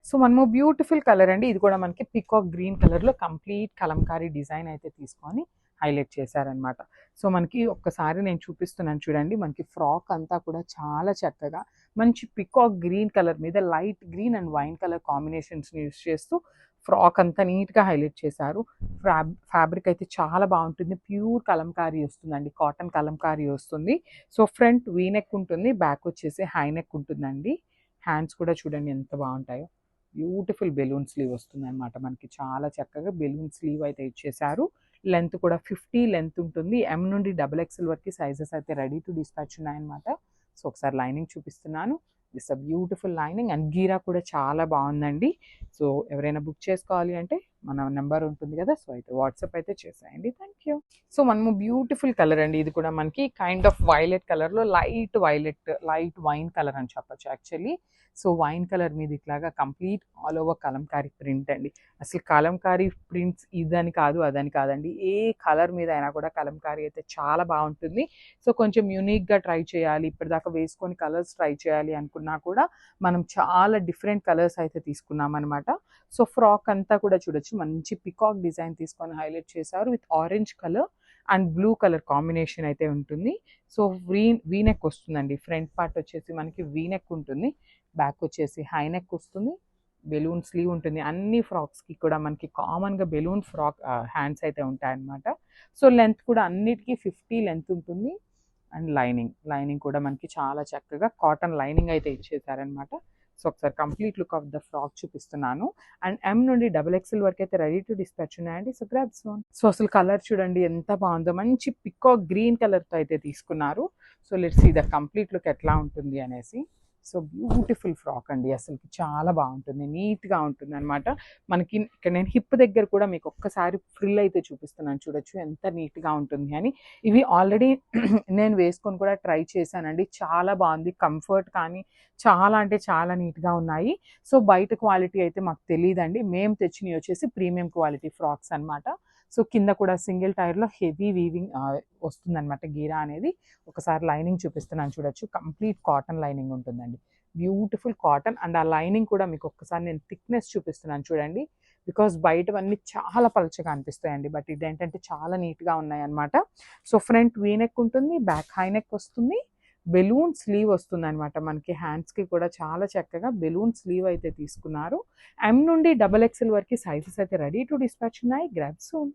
So మనము beautiful colour అండి. ఇది కూడా మనకి పికాక్ గ్రీన్ కలర్లో కంప్లీట్ కలంకారీ డిజైన్ అయితే తీసుకొని హైలైట్ చేశారనమాట. సో మనకి ఒక్కసారి నేను చూపిస్తున్నాను చూడండి. మనకి ఫ్రాక్ అంతా కూడా చాలా చక్కగా మంచి పికాక్ గ్రీన్ కలర్ మీద light green and wine colour కాంబినేషన్స్ని యూస్ చేస్తూ ఫ్రాక్ అంతా నీట్గా హైలైట్ చేశారు. ఫ్యాబ్రిక్ అయితే చాలా బాగుంటుంది. ప్యూర్ కలంకారీ వస్తుందండి, కాటన్ కలంకారీ వస్తుంది. సో ఫ్రంట్ వీ నెక్ ఉంటుంది, బ్యాక్ వచ్చేసి హై నెక్ ఉంటుందండి. హ్యాండ్స్ కూడా చూడండి ఎంత బాగుంటాయో. బ్యూటిఫుల్ బెలూన్ స్లీవ్ వస్తుంది అనమాట. మనకి చాలా చక్కగా బెలూన్ స్లీవ్ అయితే ఇచ్చేసారు. లెంత్ కూడా 50 లెంత్ ఉంటుంది. ఎం నుండి XXL వరకు సైజెస్ అయితే రెడీ టు డిస్పాచ్ ఉన్నాయన్నమాట. సో ఒకసారి లైనింగ్ చూపిస్తున్నాను. This a beautiful lining and గీరా కూడా చాలా బాగుందండి. సో ఎవరైనా బుక్ చేసుకోవాలి అంటే మన నెంబర్ ఉంటుంది కదా, సో అయితే వాట్సాప్ అయితే చేసేయండి. Thank you. సో మనము బ్యూటిఫుల్ కలర్ అండి. ఇది కూడా మనకి కైండ్ ఆఫ్ వైలెట్ కలర్లో light violet, light wine colour అని చెప్పొచ్చు యాక్చువల్లీ. సో వైన్ కలర్ మీద ఇట్లాగా complete all over Kalamkari print అండి. అసలు కలంకారీ ప్రింట్స్ ఇదని కాదు అదని కాదండి, ఏ కలర్ మీద అయినా కూడా కలంకారీ అయితే చాలా బాగుంటుంది. సో కొంచెం యూనిక్గా ట్రై చేయాలి, ఇప్పటిదాకా వేసుకొని కలర్స్ ట్రై చేయాలి అనుకున్నా కూడా మనం చాలా డిఫరెంట్ కలర్స్ అయితే తీసుకున్నాం అనమాట. సో ఫ్రాక్ అంతా కూడా చూడొచ్చు, మంచి పికాక్ డిజైన్ తీసుకొని హైలైట్ చేశారు with orange colour and blue colour combination అయితే ఉంటుంది. సో వీనెక్ వస్తుందండి. ఫ్రంట్ పార్ట్ వచ్చేసి మనకి వీనెక్ ఉంటుంది, బ్యాక్ వచ్చేసి హై నెక్ వస్తుంది, బెలూన్ స్లీవ్ ఉంటుంది. అన్ని ఫ్రాక్స్కి కూడా మనకి కామన్గా బెలూన్ ఫ్రాక్ హ్యాండ్స్ అయితే ఉంటాయన్నమాట. సో లెంత్ కూడా అన్నిటికీ 50 లెంత్ ఉంటుంది. అండ్ లైనింగ్ కూడా మనకి చాలా చక్కగా కాటన్ లైనింగ్ అయితే ఇచ్చేసారనమాట. సో ఒకసారి complete look of the frock చూపిస్తున్నాను. అండ్ ఎం నుండి XXL వరకు అయితే రెడీ టు డిస్పాచ్ ఉన్నాయండి. So grab soon. సో అసలు కలర్ చూడండి ఎంత బాగుందో, మంచి పికాక్ గ్రీన్ కలర్తో అయితే తీసుకున్నారు. So let's see the complete look ఎట్లా ఉంటుంది అనేసి. సో బ్యూటిఫుల్ ఫ్రాక్ అండి, అసలు చాలా బాగుంటుంది, నీట్గా ఉంటుంది అనమాట. మనకి ఇక్కడ నేను హిప్ దగ్గర కూడా మీకు ఒక్కసారి ఫ్రిల్ అయితే చూపిస్తున్నాను, చూడొచ్చు ఎంత నీట్గా ఉంటుంది అని. ఇవి ఆల్రెడీ నేను వేసుకొని కూడా ట్రై చేశానండి, చాలా బాగుంది. కంఫర్ట్ కానీ చాలా అంటే చాలా నీట్గా ఉన్నాయి. సో బయట క్వాలిటీ అయితే మాకు తెలియదండి, మేము తెచ్చినవి వచ్చేసి ప్రీమియం క్వాలిటీ ఫ్రాక్స్ అనమాట. సో కింద కూడా సింగిల్ టైర్లో హెవీ వీవింగ్ వస్తుందన్నమాట గీరా అనేది. ఒకసారి లైనింగ్ చూపిస్తున్నాను చూడొచ్చు, కంప్లీట్ కాటన్ లైనింగ్ ఉంటుందండి, బ్యూటిఫుల్ కాటన్. అండ్ ఆ లైనింగ్ కూడా మీకు ఒక్కసారి నేను థిక్నెస్ చూపిస్తున్నాను చూడండి, బికాస్ బయటవన్నీ చాలా పలచగా అనిపిస్తాయండి, బట్ ఇదేంటంటే చాలా నీట్గా ఉన్నాయి అనమాట. సో ఫ్రంట్ వీ నెక్ ఉంటుంది, బ్యాక్ హై నెక్ వస్తుంది, బెలూన్ స్లీవ్ వస్తుంది అనమాట. మనకి హ్యాండ్స్కి కూడా చాలా చక్కగా బెలూన్ స్లీవ్ అయితే తీసుకున్నారు. ఎం నుండి XXL వరకు సైజెస్ అయితే రెడీ టు డిస్పాచ్ ఉన్నాయి. Grab soon.